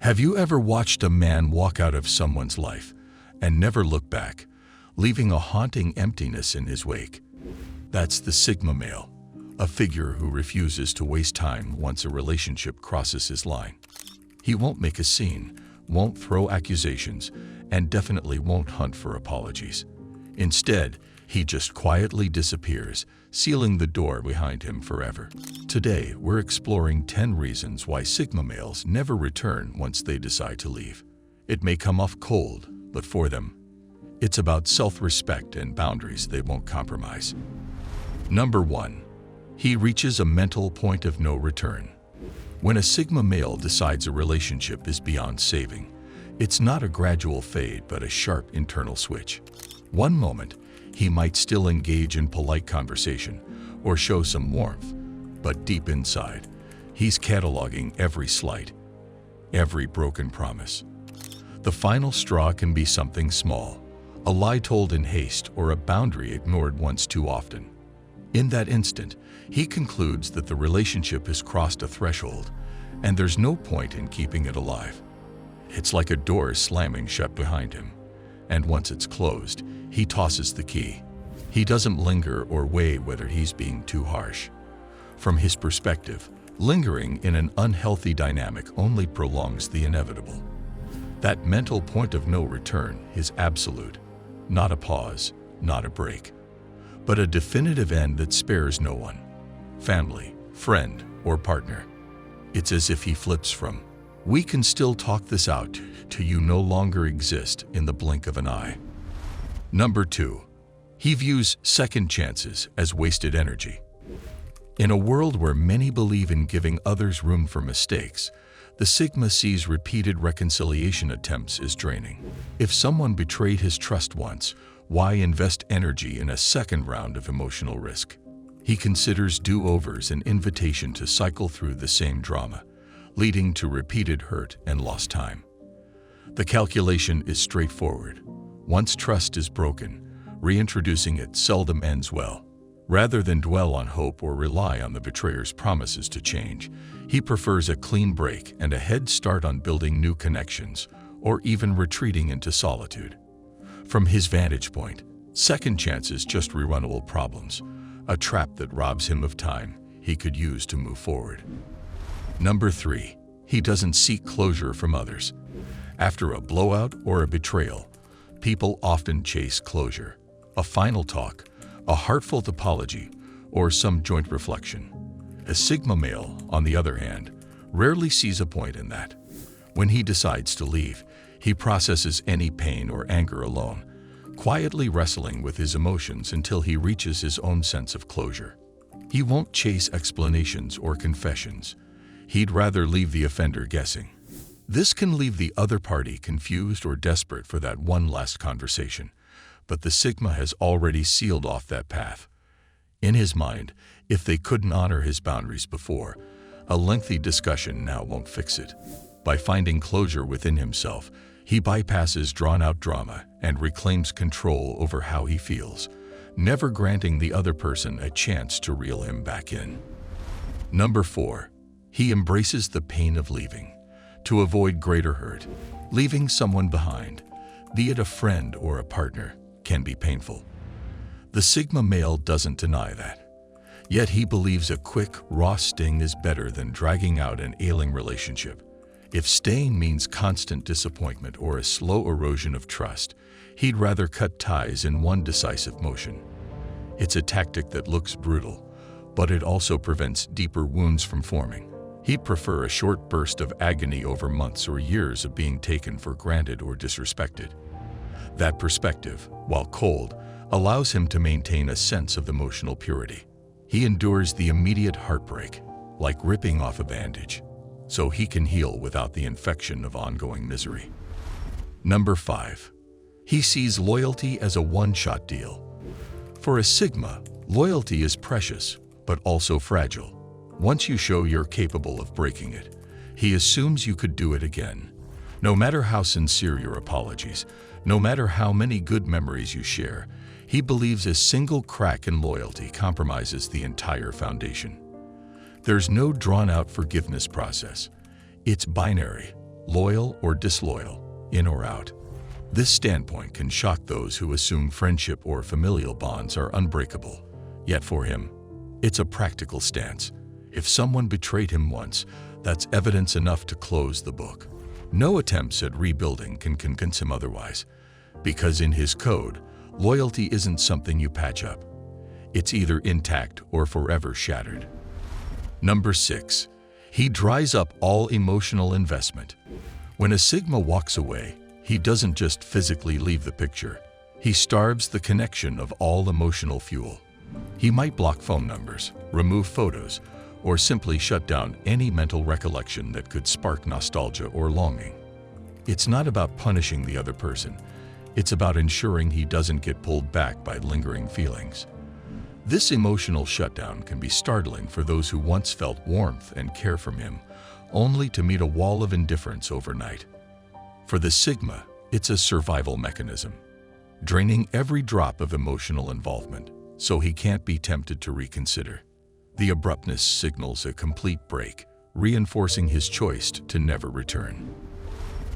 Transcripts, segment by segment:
Have you ever watched a man walk out of someone's life and never look back, leaving a haunting emptiness in his wake? That's the Sigma male, a figure who refuses to waste time once a relationship crosses his line. He won't make a scene, won't throw accusations, and definitely won't hunt for apologies. Instead, he just quietly disappears, sealing the door behind him forever. Today, we're exploring 10 reasons why Sigma males never return once they decide to leave. It may come off cold, but for them, it's about self-respect and boundaries they won't compromise. Number 1. He reaches a mental point of no return. When a Sigma male decides a relationship is beyond saving, it's not a gradual fade but a sharp internal switch. One moment, he might still engage in polite conversation or show some warmth, but deep inside, he's cataloging every slight, every broken promise. The final straw can be something small, a lie told in haste or a boundary ignored once too often. In that instant, he concludes that the relationship has crossed a threshold and there's no point in keeping it alive. It's like a door slamming shut behind him, and once it's closed, he tosses the key. He doesn't linger or weigh whether he's being too harsh. From his perspective, lingering in an unhealthy dynamic only prolongs the inevitable. That mental point of no return is absolute, not a pause, not a break, but a definitive end that spares no one, family, friend, or partner. It's as if he flips from, "We can still talk this out," to "You no longer exist" in the blink of an eye. Number 2. He views second chances as wasted energy. In a world where many believe in giving others room for mistakes, the Sigma sees repeated reconciliation attempts as draining. If someone betrayed his trust once, why invest energy in a second round of emotional risk? He considers do-overs an invitation to cycle through the same drama, leading to repeated hurt and lost time. The calculation is straightforward. Once trust is broken, reintroducing it seldom ends well. Rather than dwell on hope or rely on the betrayer's promises to change, he prefers a clean break and a head start on building new connections, or even retreating into solitude. From his vantage point, second chances just rerun old problems, a trap that robs him of time he could use to move forward. Number 3. He doesn't seek closure from others. After a blowout or a betrayal, people often chase closure, a final talk, a heartfelt apology, or some joint reflection. A Sigma male, on the other hand, rarely sees a point in that. When he decides to leave, he processes any pain or anger alone, quietly wrestling with his emotions until he reaches his own sense of closure. He won't chase explanations or confessions. He'd rather leave the offender guessing. This can leave the other party confused or desperate for that one last conversation, but the Sigma has already sealed off that path. In his mind, if they couldn't honor his boundaries before, a lengthy discussion now won't fix it. By finding closure within himself, he bypasses drawn-out drama and reclaims control over how he feels, never granting the other person a chance to reel him back in. Number 4. He embraces the pain of leaving. To avoid greater hurt, leaving someone behind, be it a friend or a partner, can be painful. The Sigma male doesn't deny that. Yet he believes a quick, raw sting is better than dragging out an ailing relationship. If staying means constant disappointment or a slow erosion of trust, he'd rather cut ties in one decisive motion. It's a tactic that looks brutal, but it also prevents deeper wounds from forming. He'd prefer a short burst of agony over months or years of being taken for granted or disrespected. That perspective, while cold, allows him to maintain a sense of emotional purity. He endures the immediate heartbreak, like ripping off a bandage, so he can heal without the infection of ongoing misery. Number 5. He sees loyalty as a one-shot deal. For a Sigma, loyalty is precious, but also fragile. Once you show you're capable of breaking it, he assumes you could do it again. No matter how sincere your apologies, no matter how many good memories you share, he believes a single crack in loyalty compromises the entire foundation. There's no drawn-out forgiveness process. It's binary. loyal or disloyal, in or out. This standpoint can shock those who assume friendship or familial bonds are unbreakable. Yet for him, it's a practical stance. If someone betrayed him once, that's evidence enough to close the book. No attempts at rebuilding can convince him otherwise, because in his code, loyalty isn't something you patch up. It's either intact or forever shattered. Number 6. He dries up all emotional investment. When a Sigma walks away, he doesn't just physically leave the picture. He starves the connection of all emotional fuel. He might block phone numbers, remove photos, or simply shut down any mental recollection that could spark nostalgia or longing. It's not about punishing the other person. It's about ensuring he doesn't get pulled back by lingering feelings. This emotional shutdown can be startling for those who once felt warmth and care from him, only to meet a wall of indifference overnight. For the Sigma, it's a survival mechanism, draining every drop of emotional involvement so he can't be tempted to reconsider. The abruptness signals a complete break, reinforcing his choice to never return.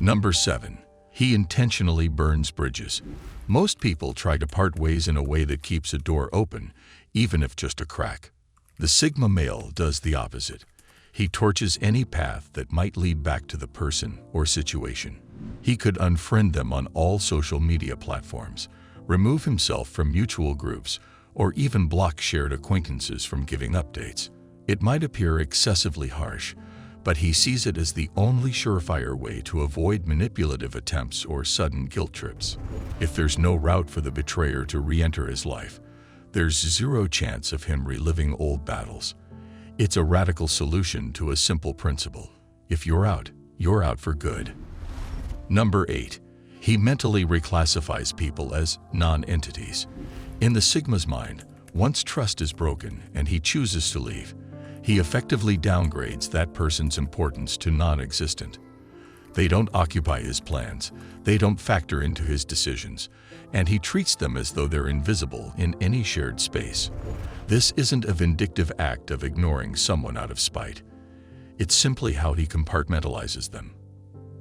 Number 7. He intentionally burns bridges. Most people try to part ways in a way that keeps a door open, even if just a crack. The Sigma male does the opposite. He torches any path that might lead back to the person or situation. He could unfriend them on all social media platforms, remove himself from mutual groups, or even block shared acquaintances from giving updates. It might appear excessively harsh, but he sees it as the only surefire way to avoid manipulative attempts or sudden guilt trips. If there's no route for the betrayer to re-enter his life, there's zero chance of him reliving old battles. It's a radical solution to a simple principle. If you're out for good. Number 8. He mentally reclassifies people as non-entities. In the Sigma's mind, once trust is broken and he chooses to leave, he effectively downgrades that person's importance to non-existent. They don't occupy his plans, they don't factor into his decisions, and he treats them as though they're invisible in any shared space. This isn't a vindictive act of ignoring someone out of spite. It's simply how he compartmentalizes them.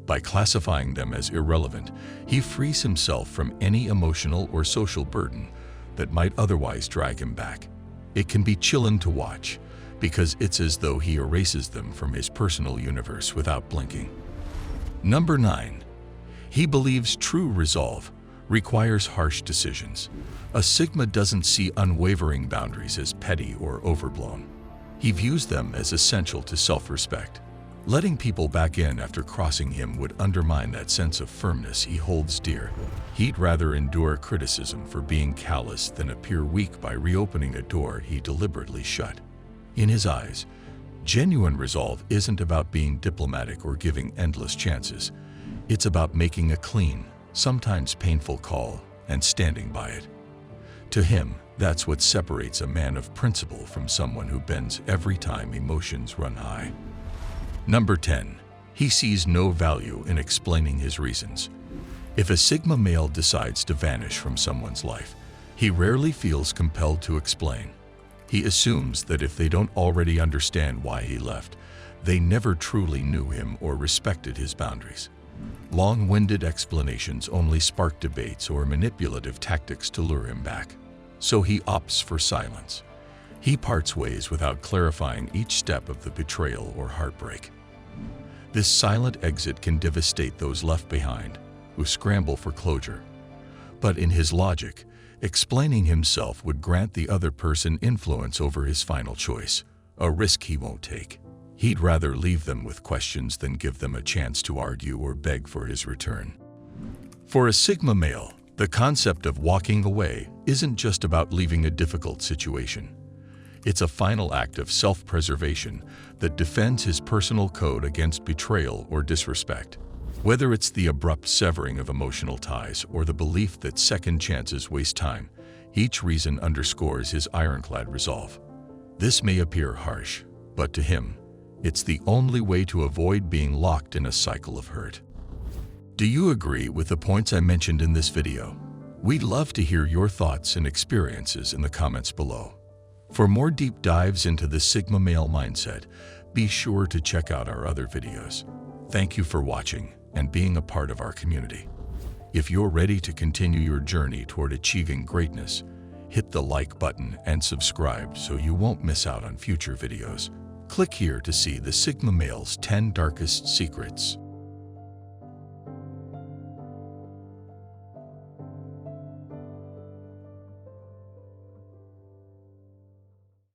By classifying them as irrelevant, he frees himself from any emotional or social burden that might otherwise drag him back. It can be chilling to watch, because it's as though he erases them from his personal universe without blinking. Number 9. He believes true resolve requires harsh decisions. A Sigma doesn't see unwavering boundaries as petty or overblown. He views them as essential to self-respect. Letting people back in after crossing him would undermine that sense of firmness he holds dear. He'd rather endure criticism for being callous than appear weak by reopening a door he deliberately shut. In his eyes, genuine resolve isn't about being diplomatic or giving endless chances. It's about making a clean, sometimes painful call and standing by it. To him, that's what separates a man of principle from someone who bends every time emotions run high. Number 10. He sees no value in explaining his reasons. If a Sigma male decides to vanish from someone's life, he rarely feels compelled to explain. He assumes that if they don't already understand why he left, they never truly knew him or respected his boundaries. Long-winded explanations only spark debates or manipulative tactics to lure him back. So he opts for silence. He parts ways without clarifying each step of the betrayal or heartbreak. This silent exit can devastate those left behind, who scramble for closure. But in his logic, explaining himself would grant the other person influence over his final choice, a risk he won't take. He'd rather leave them with questions than give them a chance to argue or beg for his return. For a Sigma male, the concept of walking away isn't just about leaving a difficult situation. It's a final act of self-preservation that defends his personal code against betrayal or disrespect. Whether it's the abrupt severing of emotional ties or the belief that second chances waste time, each reason underscores his ironclad resolve. This may appear harsh, but to him, it's the only way to avoid being locked in a cycle of hurt. Do you agree with the points I mentioned in this video? We'd love to hear your thoughts and experiences in the comments below. For more deep dives into the Sigma male mindset, be sure to check out our other videos. Thank you for watching and being a part of our community. If you're ready to continue your journey toward achieving greatness, hit the like button and subscribe so you won't miss out on future videos. Click here to see the Sigma Male's 10 Darkest Secrets.